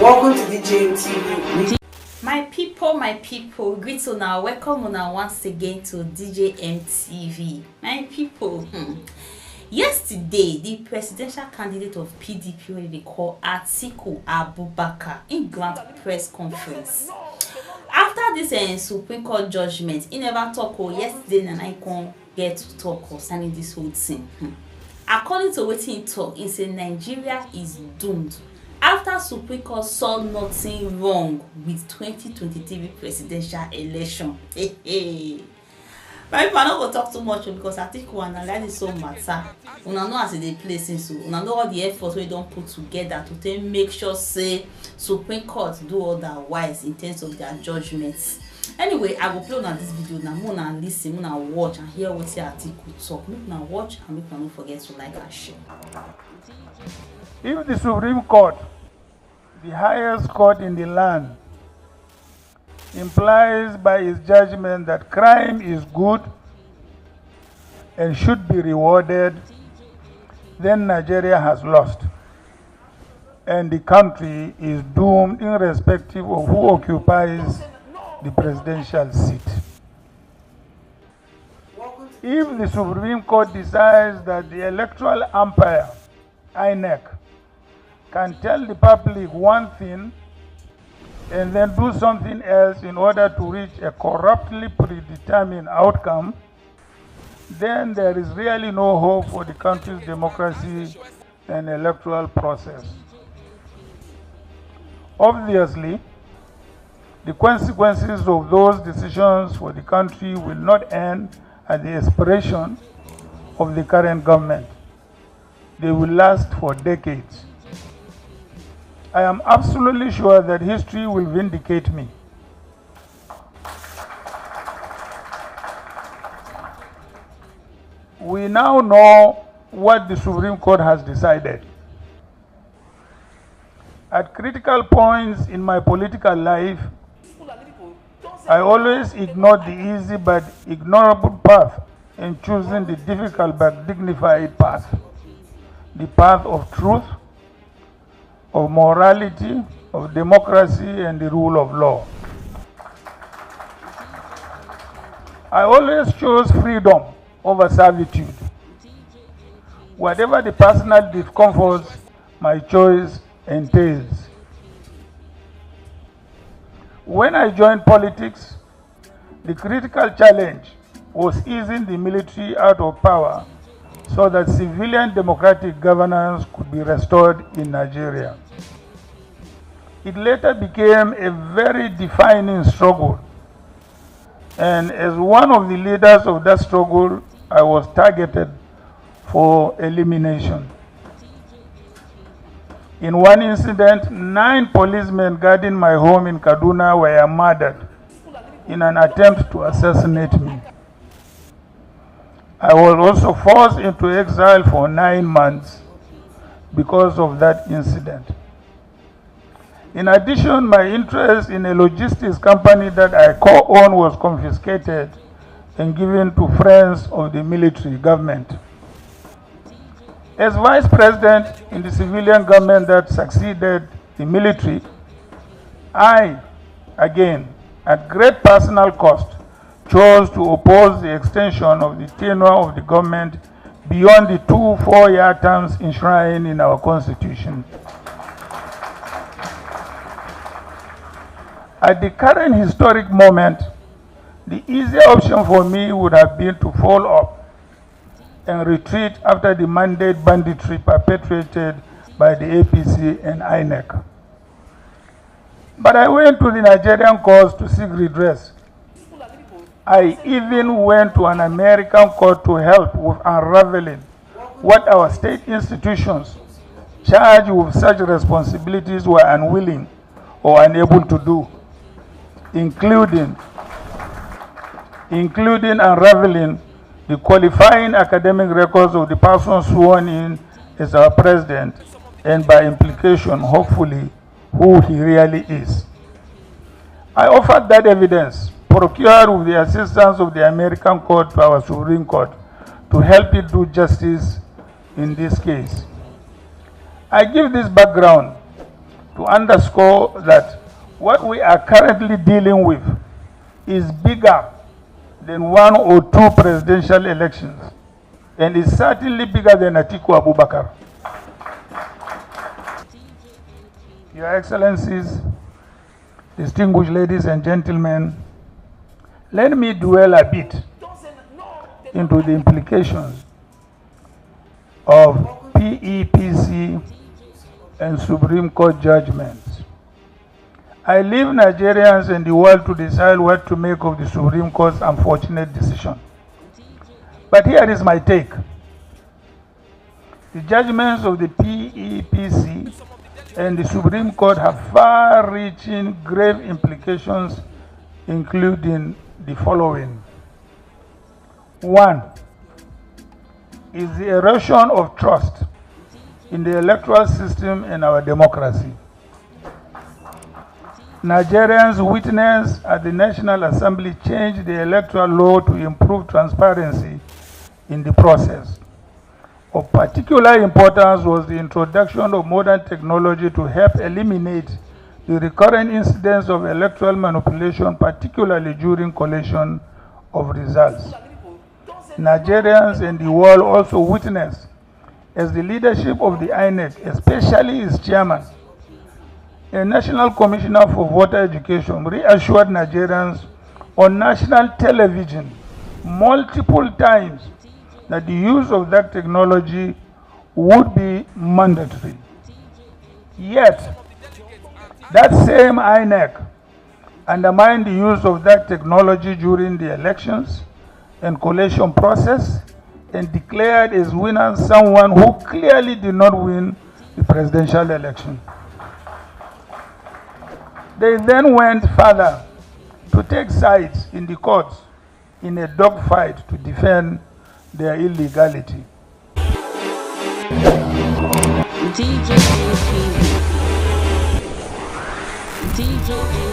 Welcome to DJ TV. My people, greet una, welcome una once again to DJ MTV. My people, yesterday the presidential candidate of PDP, wey they call Atuku Abubakar, in grant press conference. After this Supreme Court judgment, he never talk. Yesterday, and I can't get to talk concerning this whole thing. According to Wetin he talk, he say Nigeria is doomed after Supreme Court saw nothing wrong with 2023 presidential election. My people, I no go talk too much because I think we analyze this so matter. Una know as e dey play since, so una know all the efforts wey don put together to take make sure say Supreme Court do otherwise in terms of their judgments. Anyway, I go play una this video now. Una listen, una watch and hear wetin Atiku talk. Make una watch and make una no forget to like and share. If the Supreme Court, the highest court in the land, implies by its judgment that crime is good and should be rewarded, then Nigeria has lost, and the country is doomed irrespective of who occupies the presidential seat. If the Supreme Court decides that the electoral umpire, INEC, can tell the public one thing and then do something else in order to reach a corruptly predetermined outcome, then there is really no hope for the country's democracy and electoral process. Obviously, the consequences of those decisions for the country will not end at the expiration of the current government. They will last for decades. I am absolutely sure that history will vindicate me. We now know what the Supreme Court has decided. At critical points in my political life, I always ignored the easy but ignorable path in choosing the difficult but dignified path, the path of truth, of morality, of democracy, and the rule of law. I always chose freedom over servitude. Whatever the personal discomforts my choice entails. When I joined politics, the critical challenge was easing the military out of power so that civilian democratic governance could be restored in Nigeria. It later became a very defining struggle, and as one of the leaders of that struggle, I was targeted for elimination. In one incident, 9 policemen guarding my home in Kaduna were murdered in an attempt to assassinate me. I was also forced into exile for 9 months because of that incident. In addition, my interest in a logistics company that I co-own was confiscated and given to friends of the military government. As vice president in the civilian government that succeeded the military, I, again, at great personal cost, chose to oppose the extension of the tenure of the government beyond the 2 4-year terms enshrined in our constitution. At the current historic moment, the easier option for me would have been to fall off and retreat after the mandate banditry perpetrated by the APC and INEC. But I went to the Nigerian courts to seek redress. I even went to an American court to help with unraveling what our state institutions charged with such responsibilities were unwilling or unable to do, including unraveling the qualifying academic records of the person sworn in as our president, and by implication, hopefully, who he really is. I offered that evidence, procured with the assistance of the American court to our Supreme Court, to help it do justice in this case. I give this background to underscore that what we are currently dealing with is bigger than 1 or 2 presidential elections, and is certainly bigger than Atiku Abubakar. Your Excellencies, distinguished ladies and gentlemen, let me dwell a bit into the implications of PEPC and Supreme Court judgments. I leave Nigerians and the world to decide what to make of the Supreme Court's unfortunate decision. But here is my take. The judgments of the PEPC and the Supreme Court have far-reaching grave implications, including the following. 1 is the erosion of trust in the electoral system and our democracy. Nigerians witnessed at the National Assembly change the electoral law to improve transparency in the process. Of particular importance was the introduction of modern technology to help eliminate the recurrent incidents of electoral manipulation, particularly during collation of results. Nigerians and the world also witnessed as the leadership of the INEC, especially its chairman, a National Commissioner for Voter Education, reassured Nigerians on national television multiple times that the use of that technology would be mandatory. Yet, that same INEC undermined the use of that technology during the elections and collation process and declared as winner someone who clearly did not win the presidential election. They then went further to take sides in the courts in a dogfight to defend their illegality. DJ